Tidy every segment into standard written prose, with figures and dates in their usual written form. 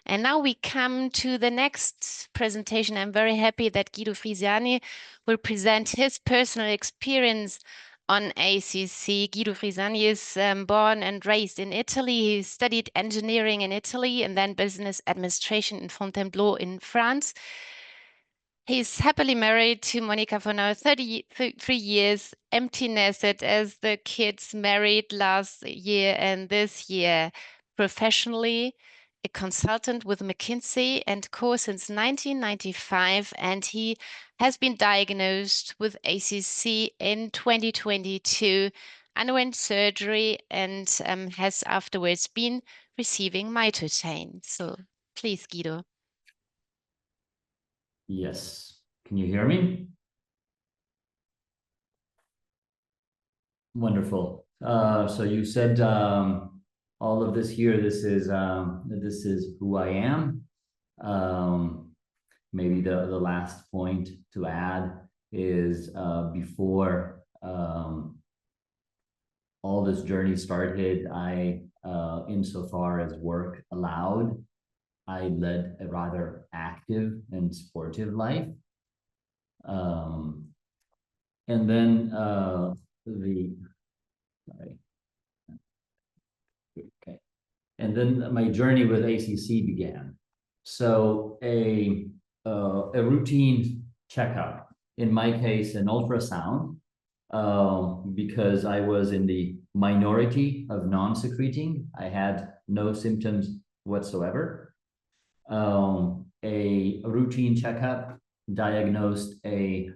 And now we come to the next presentation. I'm very happy that Guido Frisiani will present his personal experience on ACC. Guido Frisiani is born and raised in Italy. He studied engineering in Italy and then business administration in Fontainebleau in France. He's happily married to Monica for now 33 years, empty nested as the kids married last year and this year. Professionally, a consultant with McKinsey & Co. since 1995, and he has been diagnosed with ACC in 2022, underwent surgery, and has afterwards been receiving mitotane. So please, Guido. Yes. Can you hear me? Wonderful. So you said all of this here. This is who I am. Maybe the last point to add is before all this journey started, I insofar as work allowed, I led a rather active and sportive life. And then and then my journey with ACC began. So a routine checkup, in my case, an ultrasound, because I was in the minority of non-secreting. I had no symptoms whatsoever. A routine checkup diagnosed a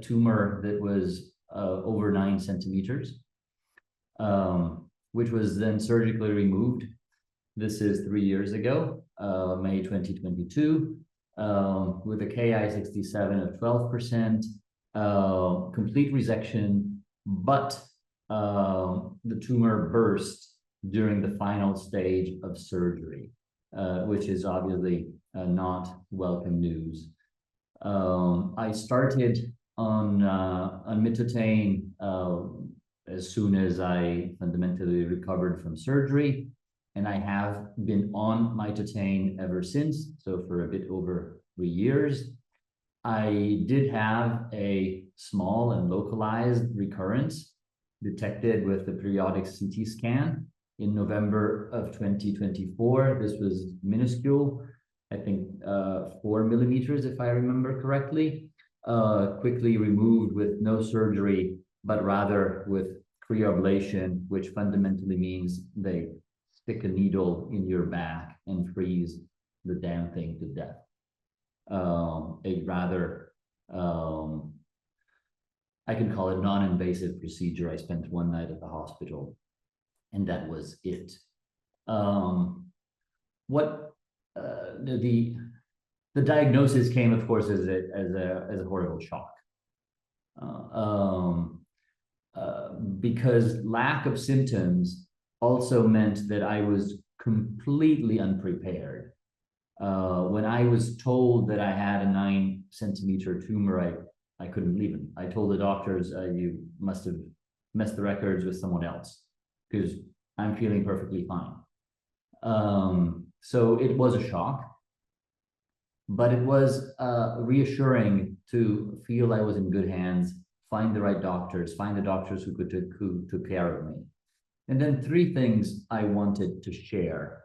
tumor that was over 9 centimeters, which was then surgically removed. This is 3 years ago, May 2022, with a Ki-67 of 12%, complete resection, but the tumor burst during the final stage of surgery, which is obviously not welcome news. I started on mitotane as soon as I fundamentally recovered from surgery, and I have been on mitotane ever since, so for a bit over 3 years. I did have a small and localized recurrence detected with the periodic CT scan in November of 2024. This was minuscule, I think 4 millimeters, if I remember correctly, quickly removed with no surgery, but rather with cryoablation, which fundamentally means they stick a needle in your back and freeze the damn thing to death. A rather, I can call it non-invasive procedure. I spent one night at the hospital, and that was it. The diagnosis came, of course, as a horrible shock, because lack of symptoms also meant that I was completely unprepared. When I was told that I had a 9 centimeter tumor, I couldn't believe it. I told the doctors, you must have messed the records with someone else, because I'm feeling perfectly fine. So it was a shock, but it was reassuring to feel I was in good hands, find the right doctors, find the doctors who took care of me. And then 3 things I wanted to share.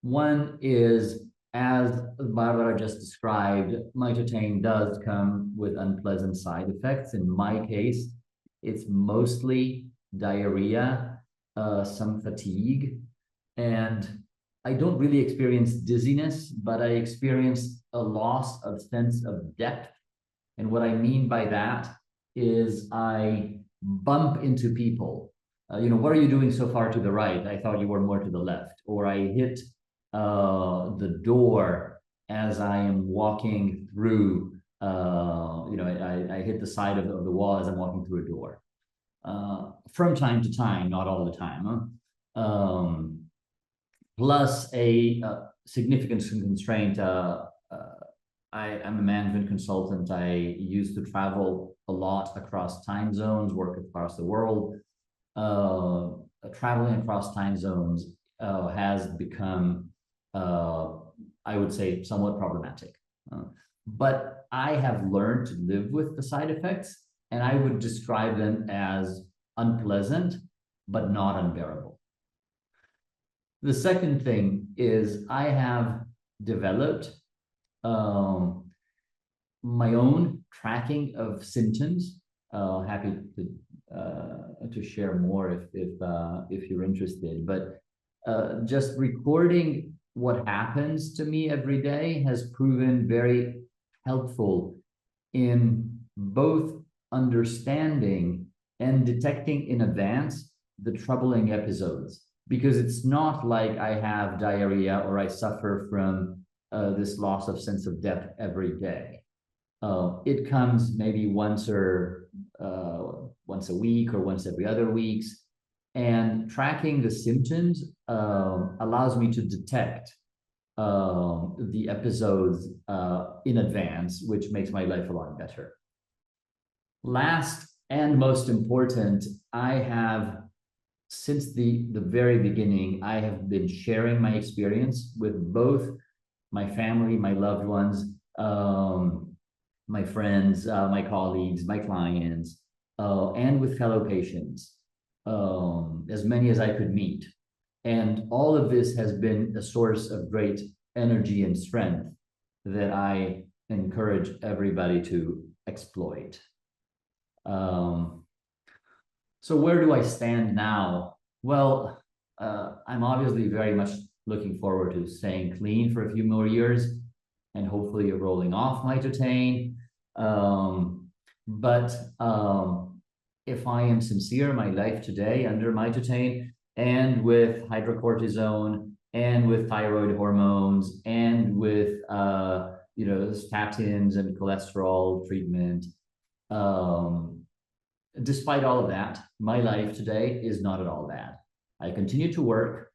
One is, as Barbara just described, mitotane does come with unpleasant side effects. In my case, it's mostly diarrhea, some fatigue, and I don't really experience dizziness, but I experience a loss of sense of depth. And what I mean by that is I bump into people. What are you doing so far to the right? I thought you were more to the left. Or I hit the door as I am walking through, I hit the side of the wall as I'm walking through a door. From time to time, not all the time. Plus a significant constraint. I'm a management consultant. I used to travel a lot across time zones, work across the world. Traveling across time zones has become I would say, somewhat problematic. But I have learned to live with the side effects, and I would describe them as unpleasant, but not unbearable. The second thing is I have developed my own tracking of symptoms. Happy to share more if you're interested. But just recording what happens to me every day has proven very helpful in both understanding and detecting in advance the troubling episodes. Because it's not like I have diarrhea or I suffer from this loss of sense of depth every day. It comes maybe once a week or once every other weeks. And tracking the symptoms allows me to detect the episodes in advance, which makes my life a lot better. Last and most important, I have, since the very beginning, I have been sharing my experience with both my family, my loved ones, my friends, my colleagues, my clients, and with fellow patients, as many as I could meet. And all of this has been a source of great energy and strength that I encourage everybody to exploit. So where do I stand now? Well, I'm obviously very much looking forward to staying clean for a few more years and hopefully rolling off mitotane. But if I am sincere, my life today under mitotane and with hydrocortisone and with thyroid hormones and with statins and cholesterol treatment, despite all of that, my life today is not at all bad. I continue to work,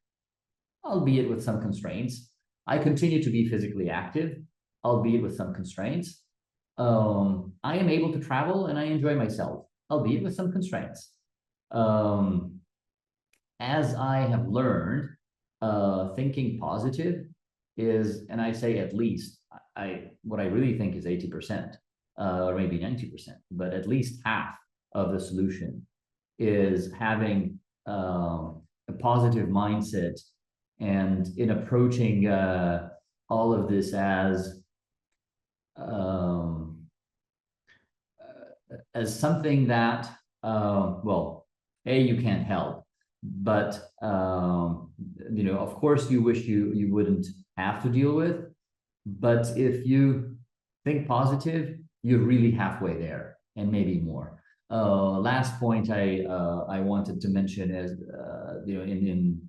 albeit with some constraints. I continue to be physically active, albeit with some constraints. I am able to travel and I enjoy myself, albeit with some constraints. As I have learned, thinking positive is, and I say at least, what I really think is 80%, or maybe 90%, but at least half of the solution is having a positive mindset and in approaching all of this as something that, well, you can't help, but of course you wish you wouldn't have to deal with, but if you think positive, you're really halfway there and maybe more. Last point I wanted to mention is in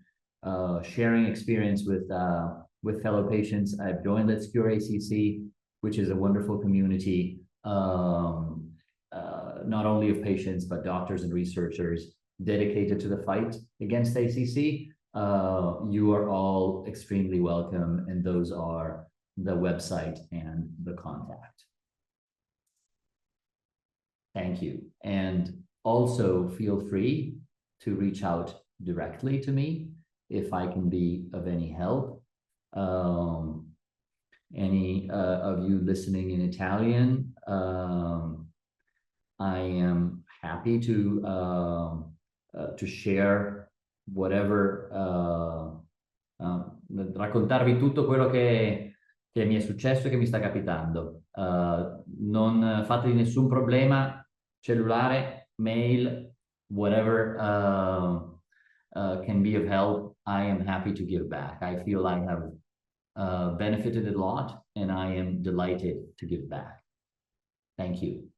sharing experience with fellow patients, I've joined Let's Cure ACC, which is a wonderful community, not only of patients but doctors and researchers dedicated to the fight against ACC. You are all extremely welcome, and those are the website and the contact. Thank you. And also feel free to reach out directly to me if I can be of any help. Any of you listening in Italian, I am happy to share whatever, raccontarvi tutto quello che mi è successo e che mi sta capitando. Non fatevi nessun problema, cellulare, mail, whatever can be of help. I am happy to give back. I feel I have benefited a lot, and I am delighted to give back. Thank you.